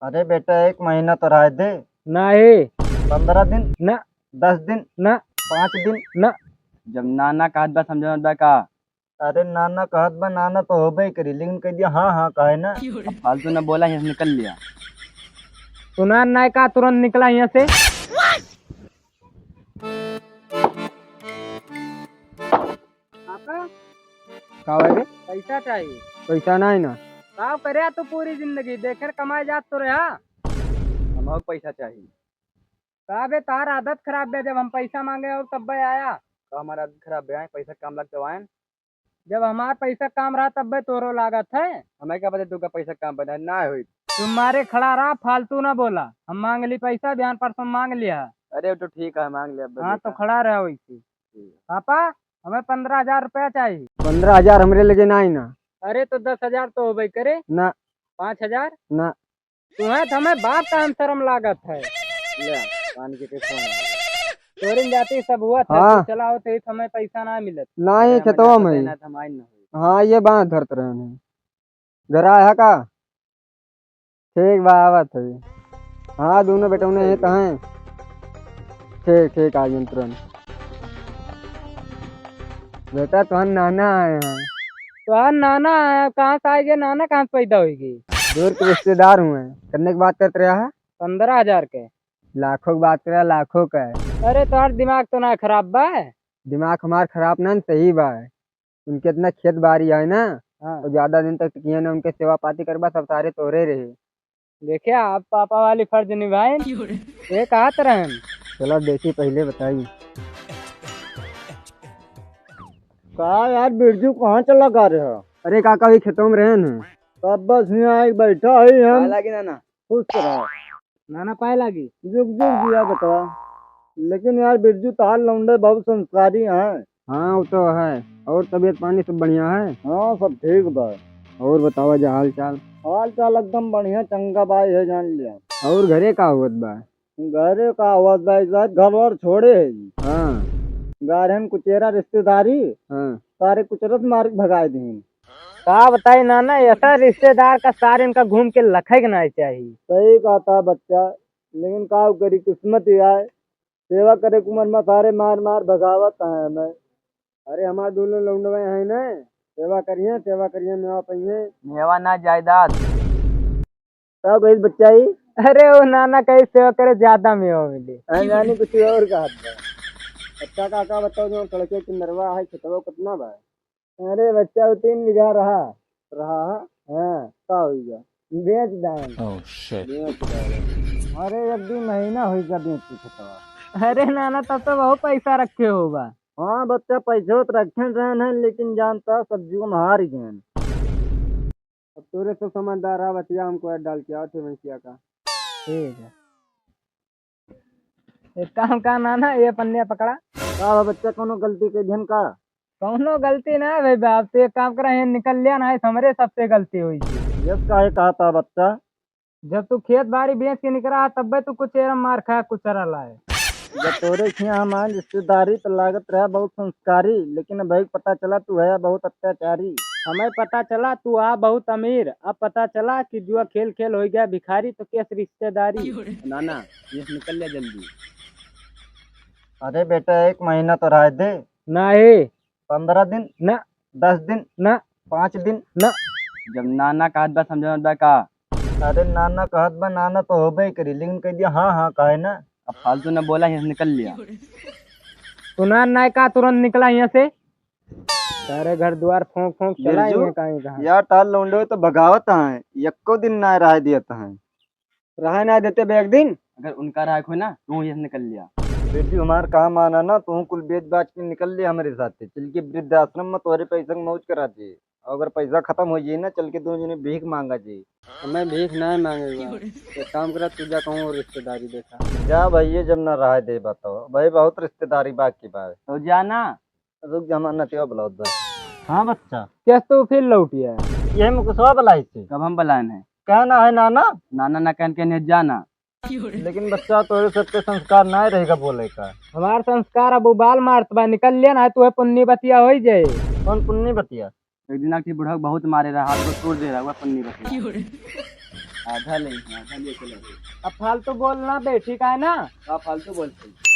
अरे बेटा 1 महीना तो राह दे। नहीं 15 दिन। न 10 दिन। न 5 दिन। न। जब नाना कहत बा समझ बा का। अरे नाना कहत बा नाना तो होबे करी लेकिन कह दिया हाँ हाँ कहे ना। अब फालतू न बोला, यहाँ से निकल लिया। सुना नहीं का तुरंत निकला यहाँ से। पापा का भाई? पैसा चाहिए। पैसा नहीं ना। का करे तो पूरी जिंदगी देकर कमाए जात तो रहा। हमको पैसा चाहिए। का बे तार आदत खराब है, जब हम पैसा मांगे और तब बे आया। तो हमारा आदत खराब है, पैसा काम लगते वाइन। जब हमार पैसा काम रहा तब बे तोरो लागत है। हमें क्या पता तू का पैसा काम बना ना हुई। तुम्हारे खड़ा रहा, फालतू ना बोला। हम मांग ली पैसा, बयान परसों मांग लिया। अरे वो तो ठीक है, मांग लिया। अब हाँ तो देखा। खड़ा रहा वैसे। पापा हमें 15,000 रुपया चाहिए। 15,000 हमरे लगे नहीं ना। अरे तो 10,000 तो हो भाई करे। ना 5,000 ना। तुम्हें तो हमें बाप का हम शर्म लागत है। ले पानी के फोन। चोरी जाती सब हुआ था। हाँ। तो चला होते ही तो हमें पैसा ना मिलत। नहीं खेतवा में। हाँ ये बात धरत रहे हैं। घर आया का। ठीक बा आवत है। हाँ दोनों बेटों ने तो हैं। ठीक ठीक आ गए तुरंत। बेटा तुहन नाना आए हैं। तो हाँ नाना आया, कहाँ से आएगी नाना, कहाँ से पैदा होगी। दूर के रिश्तेदार हुए। करने की बात करते रहा है। 15,000 के। लाखों की बात कर रहा, लाखों का है। अरे तुम्हारा दिमाग तो ना खराब बा। दिमाग हमार खराब ना सही बा। उनके इतना खेत बाड़ी है ना। हाँ और ज्यादा दिन तक किए ना उनके सेवा पाती करबा सब सारे तोरे रहे। देखिए आप पापा वाली फर्ज निभाए। ये कहा तरह हम। चलो देखी पहले बताई। कहा यार बिरजू कहाँ चला गा रहे हो। अरे काका भी खेतों में रहे हैं। तब बस यहाँ एक बैठा है हम लगी ना ना। खुश रहा। नाना पाए लगी। जुग जुग दिया बता। लेकिन यार बिरजू तार लौंडे बहुत संस्कारी हैं। हाँ वो तो है। और तबीयत पानी सब बढ़िया है। हाँ सब ठीक बा। और बतावा जा हाल चाल। हाल चाल एकदम बढ़िया चंगा बाई है जान लिया। और घरे का हुआ बा। घरे का आवाज बाई शायद घर और छोड़े है जी। हाँ गारहन कुचेरा रिश्तेदारी हाँ। सारे कुचरत मार के भगाए दी। का बताई नाना, ऐसा रिश्तेदार का सारे इनका घूम के लखे के ना चाहिए। सही कहा था बच्चा। लेकिन का करी किस्मत ही आए। सेवा करे कुमर में सारे मार मार भगावत है हमें। अरे हमारे दोनों लौंडवे हैं ना। सेवा करिए मेवा पहिए। मेवा ना जायदाद। तब गई बच्चा ही अरे वो नाना कहीं सेवा करे ज्यादा मेवा मिले। जानी कुछ और कहा था। अच्छा काका बताओ जो सड़के की नरवा है खेतवा कितना बा। अरे बच्चा वो 3 बीघा रहा। रहा हाँ का हो गया बेच दान। अरे 1-2 महीना हो गया बेच के खेतवा। अरे नाना तब तो बहुत पैसा रखे होगा। हाँ बच्चा पैसे तो रखे रहन है लेकिन जानता सब्जियों में हार गए। अब तोरे सब समझदार है बतिया हमको ऐड डाल के आओ थे भैंसिया का। ठीक है एक काम का नाना, ये पन्निया पकड़ा। का बच्चा कोनो गलती के धन का। कौनो गलती ना है भाई बाप से। एक काम करा, निकल लिया ना है हमरे सबसे गलती हुई थी। ये काहे कहा था बच्चा। जब तू खेत बाड़ी बेच के निकला तब भी तू कुछ एरम मार खाया कुचरा लाए। जब तोरे खिया हमारी रिश्तेदारी तो लागत रहा बहुत संस्कारी लेकिन भाई पता चला तू है बहुत अत्याचारी। हमें पता चला तू आ बहुत अमीर, अब पता चला कि जुआ खेल खेल हो गया भिखारी, तो कैसे रिश्तेदारी। नाना ये निकल लिया जल्दी। अरे बेटा 1 महीना तो राह दे। नहीं 15 दिन। न 10 दिन। न 5 दिन। न। जब नाना कहत बा समझ बा का। अरे नाना कहत बा नाना तो होबे करी लेकिन कह दिया हाँ हाँ कहे ना। अब फालतू न बोला, यहाँ से निकल लिया। सुना नहीं का तुरंत निकला यहाँ से। सारे घर द्वार फोंक फोंक चला बिरजू, ये कहीं कहाँ। यार तार लौंडे तो भगावत है यक्को दिन ना राह दियत है। रहा ना देते बे एक दिन। अगर उनका राह हो ना तू यहाँ से निकल लिया। बिरजू हमार कहा माना ना तू कुल बेच बाच के निकल लिया हमारे साथ चल के वृद्धाश्रम में तोरे पैसा के मौज करा दे। अगर पैसा खत्म हो जाए ना चल के 2 जने भीख मांगा जी। मैं भीख नहीं मांगेगा। एक काम करा तू जा कहूँ रिश्तेदारी देखा। जा भैया जब ना राह दे बताओ भाई बहुत रिश्तेदारी बाकी बात। तो जाना। रुक जमाना ते बुलाओ बस। हाँ बच्चा कैसे तू फिर लौटिया। ये मुकुसवा बुलाई से कब हम बलान है। कहना है नाना। नाना ना कहन के जाना। लेकिन बच्चा तोरे सबके संस्कार ना रहेगा बोले का। हमार संस्कार अब उबाल मारत बा, निकल लिया ना तू पुन्नी बतिया हो जाए। कौन पुन्नी बतिया। एक दिन की बुढ़ा बहुत मारे रहा, हाथ को तोड़ दे रहा हुआ पन्नी बतिया। आधा ले चलो। अब फालतू बोलना बे, ठीक है ना? आप फालतू बोलते